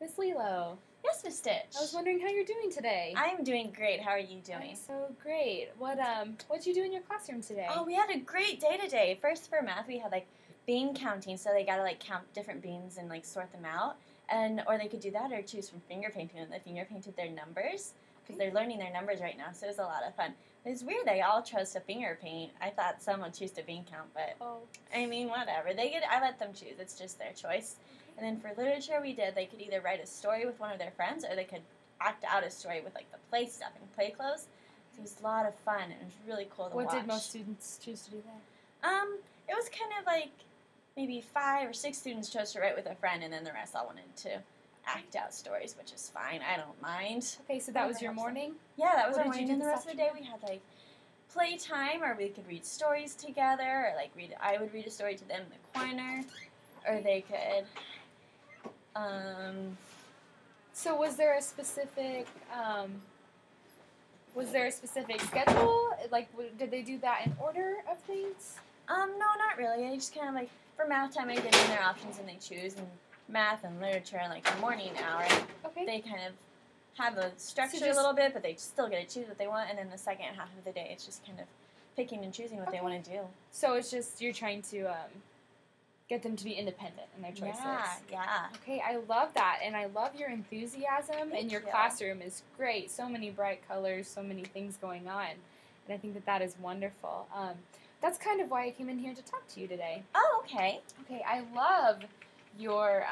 Miss Lilo, Yes, Miss Stitch. I was wondering how you're doing today. I'm doing great. How are you doing? I'm so great. What'd you do in your classroom today? Oh, we had a great day today. First for math, we had bean counting, so they gotta count different beans and sort them out, or they could do that or choose from finger painting, and they finger painted their numbers because they're learning their numbers right now. So it was a lot of fun. It's weird they all chose to finger paint. I thought some would choose to bean count, but I mean whatever. I let them choose. It's just their choice. And then for literature, they could either write a story with one of their friends, or they could act out a story with the play stuff and play clothes. So it was a lot of fun. It was really cool to watch. What did most students choose to do there? It was kind of maybe 5 or 6 students chose to write with a friend, and then the rest all wanted to act out stories, which is fine. I don't mind. Okay, so that was your morning? Yeah, that was our morning. And the rest of the day we had playtime, or we could read stories together, or I would read a story to them in the corner, or they could. So was there a specific schedule? Did they do that in order of things? No, not really. I just kind of for math time, I give them their options and they choose. And math and literature, the morning hour, they kind of have a structure a little bit, but they still get to choose what they want. And then the second half of the day, it's just kind of picking and choosing what they want to do. So it's just you're trying to get them to be independent in their choices. Yeah. Okay, I love that, and I love your enthusiasm, and your classroom is great. So many bright colors, so many things going on, and I think that is wonderful. That's kind of why I came in here to talk to you today. Oh, okay. Okay, I love your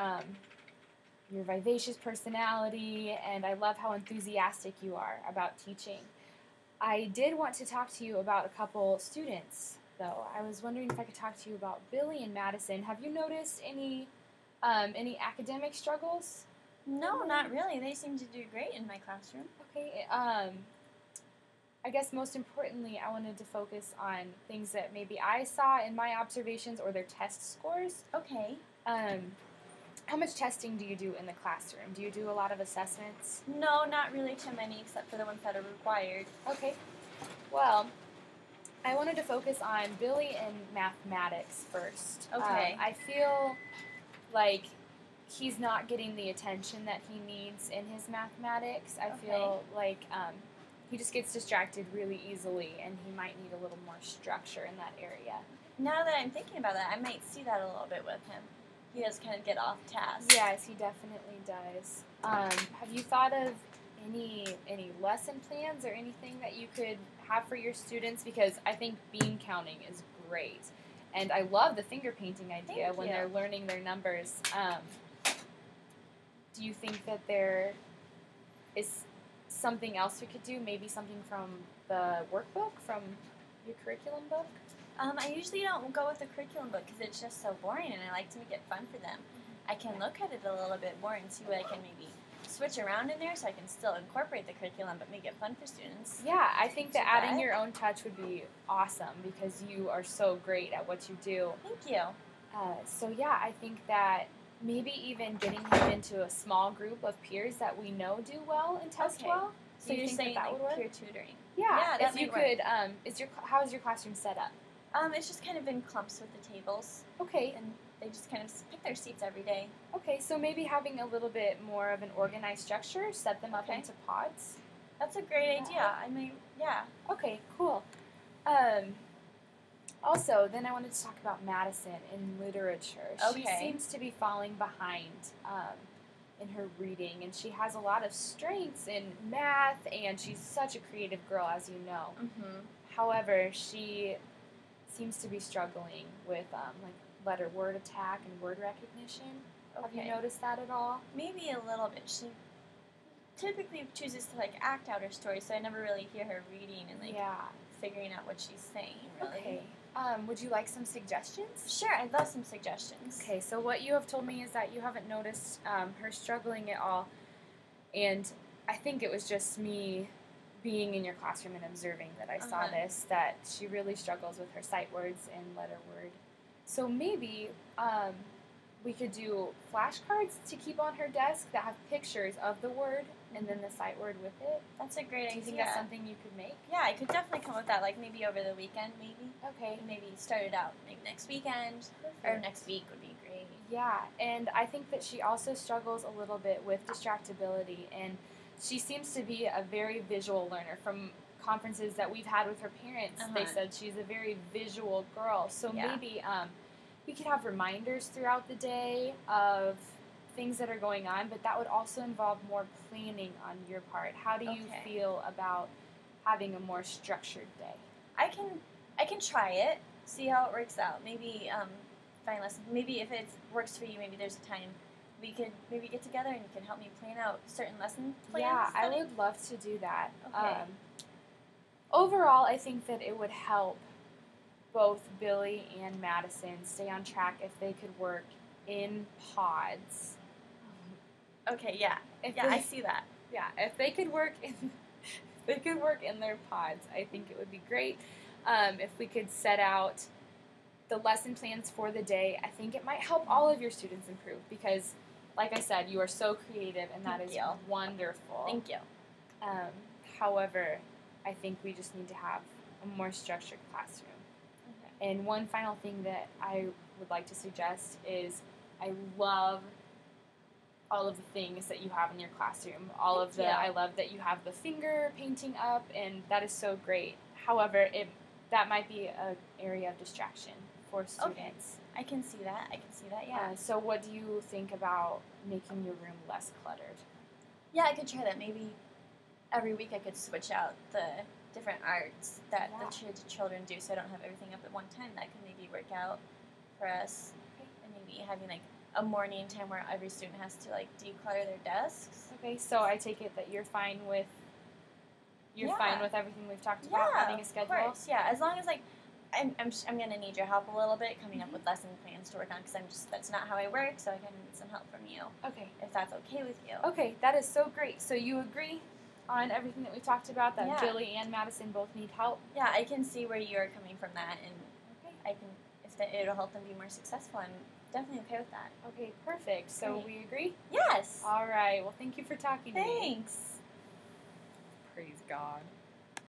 vivacious personality, and I love how enthusiastic you are about teaching. I did want to talk to you about a couple students, though. I was wondering if I could talk to you about Billy and Madison. Have you noticed any academic struggles? No, not really. They seem to do great in my classroom. Okay. I guess most importantly, I wanted to focus on things that maybe I saw in my observations or their test scores. Okay. How much testing do you do in the classroom? Do you do a lot of assessments? No, not really too many, except for the ones that are required. Okay. Well, I wanted to focus on Billy and mathematics first. Okay. I feel like he's not getting the attention that he needs in his mathematics. I feel like he just gets distracted really easily, and he might need a little more structure in that area. Now that I'm thinking about that, I might see that a little bit with him. He does kind of get off task. Yes, he definitely does. Have you thought of any lesson plans or anything that you could have for your students? Because I think bean counting is great, and I love the finger painting idea when they're learning their numbers. Do you think that there is something else we could do? Maybe something from the workbook, from your curriculum book? I usually don't go with the curriculum book because it's just so boring, and I like to make it fun for them. I can look at it a little bit more and see what I can maybe switch around in there so I can still incorporate the curriculum but make it fun for students. Yeah, I think that adding your own touch would be awesome because you are so great at what you do. Thank you. So yeah, I think that maybe even getting him into a small group of peers that we know do well and test well. So you're saying that would work? Peer tutoring. Yeah, that if you could. How is your classroom set up? It's just kind of in clumps with the tables. Okay. And they just kind of pick their seats every day. Okay, so maybe having a little bit more of an organized structure, set them up into pods. That's a great idea. I mean, yeah. Okay, cool. Also, then I wanted to talk about Madison in literature. She seems to be falling behind in her reading, and she has a lot of strengths in math, and she's such a creative girl, as you know. Mm-hmm. However, she seems to be struggling with letter word attack and word recognition. Have you noticed that at all? Maybe a little bit. She typically chooses to act out her story, so I never really hear her reading and figuring out what she's saying. Really. Okay. Would you like some suggestions? Sure, I'd love some suggestions. Okay, so what you have told me is that you haven't noticed her struggling at all, and I think it was just me being in your classroom and observing that I saw this, that she really struggles with her sight words and letter word. So maybe we could do flashcards to keep on her desk that have pictures of the word and then the sight word with it. That's a great idea. Do you think that's something you could make? Yeah, I could definitely come with that, maybe over the weekend, maybe. Okay. Maybe start it out next weekend, or next week would be great. Yeah, and I think that she also struggles a little bit with distractibility, and she seems to be a very visual learner. From conferences that we've had with her parents, they said she's a very visual girl. So maybe we could have reminders throughout the day of things that are going on, but that would also involve more planning on your part. How do you feel about having a more structured day? I can try it, see how it works out. Maybe find lessons. Maybe if it works for you, maybe there's a time we could maybe get together and you can help me plan out certain lesson plans. Yeah, I would love to do that. Okay. Overall, I think that it would help both Billy and Madison stay on track if they could work in pods. Okay, yeah. I see that. Yeah, if they could work in their pods, I think it would be great. If we could set out the lesson plans for the day, I think it might help all of your students improve because, like I said, you are so creative and that is wonderful. Thank you. However, I think we just need to have a more structured classroom. Okay. And one final thing that I would like to suggest is I love all of the things that you have in your classroom. I love that you have the finger painting up, and that is so great. However, that might be an area of distraction for students. Okay. I can see that, yeah. So what do you think about making your room less cluttered? Yeah, I could try that. Maybe every week I could switch out the different arts that the children do so I don't have everything up at one time. That could maybe work out for us. Okay. And maybe having like a morning time where every student has to like declutter their desks. Okay, so I take it that you're fine with everything we've talked about, having a schedule? Of course, yeah. As long as like I'm gonna need your help a little bit coming up with lesson plans to work on because that's not how I work, so I kind of need some help from you. Okay. If that's okay with you. Okay, that is so great. So you agree on everything that we talked about, that Billy and Madison both need help? Yeah, I can see where you're coming from that, and it'll help them be more successful. I'm definitely okay with that. Okay, perfect. So we agree? Yes. All right. Well, thank you for talking to me. Thanks. Praise God.